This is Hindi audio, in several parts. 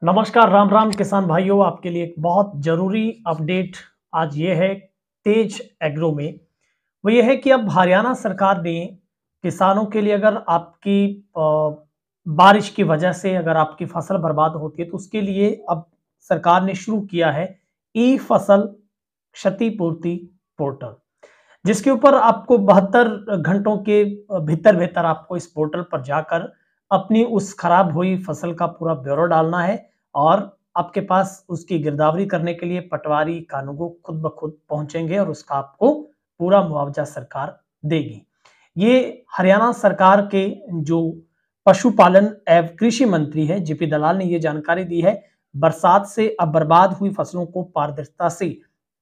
नमस्कार, राम राम किसान भाइयों। आपके लिए एक बहुत ज़रूरी अपडेट आज ये है तेज एग्रो में। वो ये है कि अब हरियाणा सरकार ने किसानों के लिए अगर आपकी बारिश की वजह से अगर आपकी फसल बर्बाद होती है तो उसके लिए अब सरकार ने शुरू किया है ई फसल क्षतिपूर्ति पोर्टल, जिसके ऊपर आपको 72 घंटों के भीतर-भीतर आपको इस पोर्टल पर जाकर अपनी उस खराब हुई फसल का पूरा ब्यौरा डालना है और आपके पास उसकी गिरदावरी करने के लिए पटवारी, कानूगो खुद ब खुद पहुँचेंगे और उसका आपको पूरा मुआवजा सरकार देगी। ये हरियाणा सरकार के जो पशुपालन एवं कृषि मंत्री हैं, जेपी दलाल ने ये जानकारी दी है। बरसात से अब बर्बाद हुई फसलों को पारदर्शिता से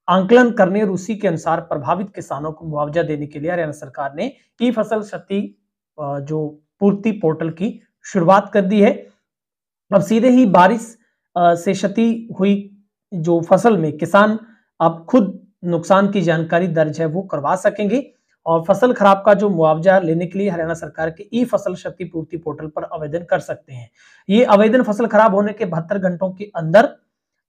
आंकलन करने और उसी के अनुसार प्रभावित किसानों को मुआवजा देने के लिए हरियाणा सरकार ने ई फसल क्षति जो पूर्ति पोर्टल की शुरुआत कर दी है। अब सीधे ही बारिश से क्षति हुई जो फसल में किसान अब खुद नुकसान की जानकारी दर्ज है वो करवा सकेंगे और फसल खराब का जो मुआवजा लेने के लिए हरियाणा सरकार के ई फसल क्षतिपूर्ति पोर्टल पर आवेदन कर सकते हैं। ये आवेदन फसल खराब होने के 72 घंटों के अंदर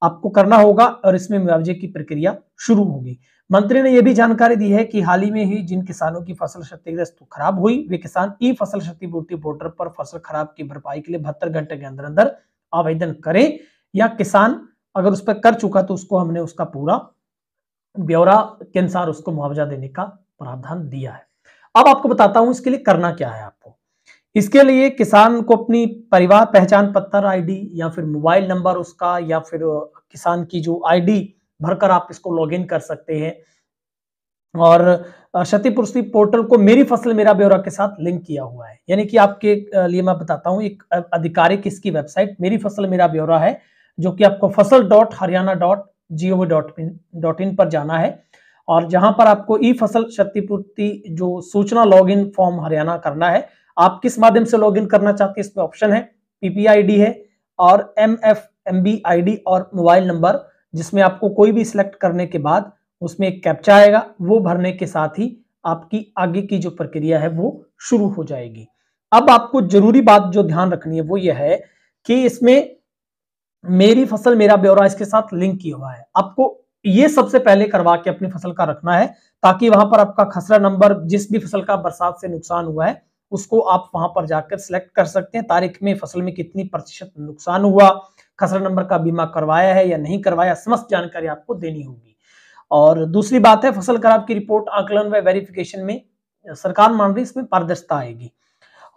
आपको करना होगा और इसमें मुआवजे की प्रक्रिया शुरू होगी। मंत्री ने यह भी जानकारी दी है कि हाल ही में ही जिन किसानों की फसल क्षतिग्रस्त खराब हुई, वे किसान ई फसल क्षतिपूर्ति पोर्टल पर फसल खराब की भरपाई के लिए 72 घंटे के अंदर अंदर आवेदन करें या किसान अगर उस पर कर चुका तो उसको हमने उसका पूरा ब्यौरा के अनुसार उसको मुआवजा देने का प्रावधान दिया है। अब आपको बताता हूं इसके लिए करना क्या है आपको। इसके लिए किसान को अपनी परिवार पहचान पत्र आईडी या फिर मोबाइल नंबर उसका या फिर किसान की जो आईडी भरकर आप इसको लॉगिन कर सकते हैं और क्षतिपूर्ति पोर्टल को मेरी फसल मेरा ब्यौरा के साथ लिंक किया हुआ है। यानी कि आपके लिए मैं बताता हूं एक आधिकारिक इसकी वेबसाइट मेरी फसल मेरा ब्यौरा है, जो कि आपको फसल.haryana.gov.in पर जाना है और जहां पर आपको ई फसल क्षतिपूर्ति जो सूचना लॉगिन फॉर्म हरियाणा करना है। आप किस माध्यम से लॉगिन करना चाहते हैं इसमें ऑप्शन है, पीपीआईडी है और एमएफएमबी आईडी और मोबाइल नंबर, जिसमें आपको कोई भी सिलेक्ट करने के बाद उसमें एक कैप्चा आएगा, वो भरने के साथ ही आपकी आगे की जो प्रक्रिया है वो शुरू हो जाएगी। अब आपको जरूरी बात जो ध्यान रखनी है वो ये है कि इसमें मेरी फसल मेरा ब्यौरा इसके साथ लिंक किया हुआ है। आपको ये सबसे पहले करवा के अपनी फसल का रखना है ताकि वहां पर आपका खसरा नंबर जिस भी फसल का बरसात से नुकसान हुआ है उसको आप वहां पर जाकर सिलेक्ट कर सकते हैं। तारीख में फसल में कितनी प्रतिशत नुकसान हुआ, खसरा नंबर का बीमा करवाया है या नहीं करवाया, समस्त जानकारी आपको देनी होगी। और दूसरी बात है फसल खराब की रिपोर्ट आकलन व वेरिफिकेशन में सरकार मान रही इसमें पारदर्शिता आएगी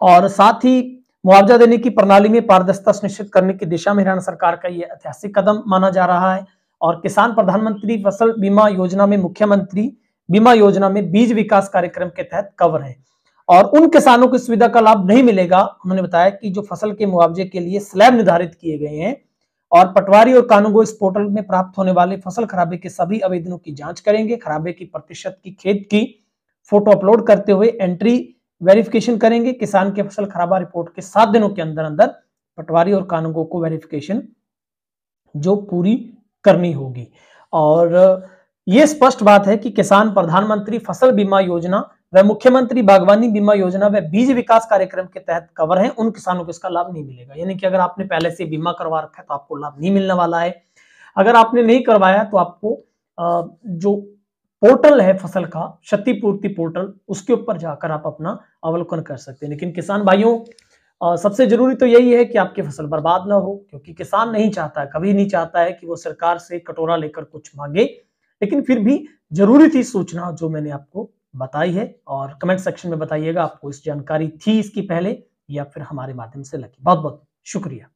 और साथ ही मुआवजा देने की प्रणाली में पारदर्शिता सुनिश्चित करने की दिशा में हरियाणा सरकार का यह ऐतिहासिक कदम माना जा रहा है। और किसान प्रधानमंत्री फसल बीमा योजना में मुख्यमंत्री बीमा योजना में बीज विकास कार्यक्रम के तहत कवर है और उन किसानों को सुविधा का लाभ नहीं मिलेगा। उन्होंने बताया कि जो फसल के मुआवजे के लिए स्लैब निर्धारित किए गए हैं और पटवारी और कानूगो इस पोर्टल में प्राप्त होने वाले फसल खराबे के सभी आवेदनों की जांच करेंगे। खराबे की प्रतिशत की खेत की फोटो अपलोड करते हुए एंट्री वेरिफिकेशन करेंगे। किसान के फसल खराबा रिपोर्ट के 7 दिनों के अंदर अंदर पटवारी और कानूगो को वेरिफिकेशन जो पूरी करनी होगी। और ये स्पष्ट बात है कि किसान प्रधानमंत्री फसल बीमा योजना व मुख्यमंत्री बागवानी बीमा योजना व बीज विकास कार्यक्रम के तहत कवर है। उन किसानों को इसका लाभ नहीं मिलेगा। यानी कि अगर आपने पहले से बीमा करवा रखा है तो आपको लाभ नहीं मिलने वाला है। अगर आपने नहीं करवाया तो आपको जो पोर्टल है फसल का क्षतिपूर्ति पोर्टल उसके ऊपर जाकर आप अपना अवलोकन कर सकते हैं। लेकिन किसान भाइयों सबसे जरूरी तो यही है कि आपकी फसल बर्बाद ना हो, क्योंकि किसान नहीं चाहता, कभी नहीं चाहता है कि वो सरकार से कटोरा लेकर कुछ मांगे। लेकिन फिर भी जरूरी थी सूचना जो मैंने आपको बताई है और कमेंट सेक्शन में बताइएगा आपको इस जानकारी थी इसकी पहले या फिर हमारे माध्यम से लगी। बहुत बहुत शुक्रिया।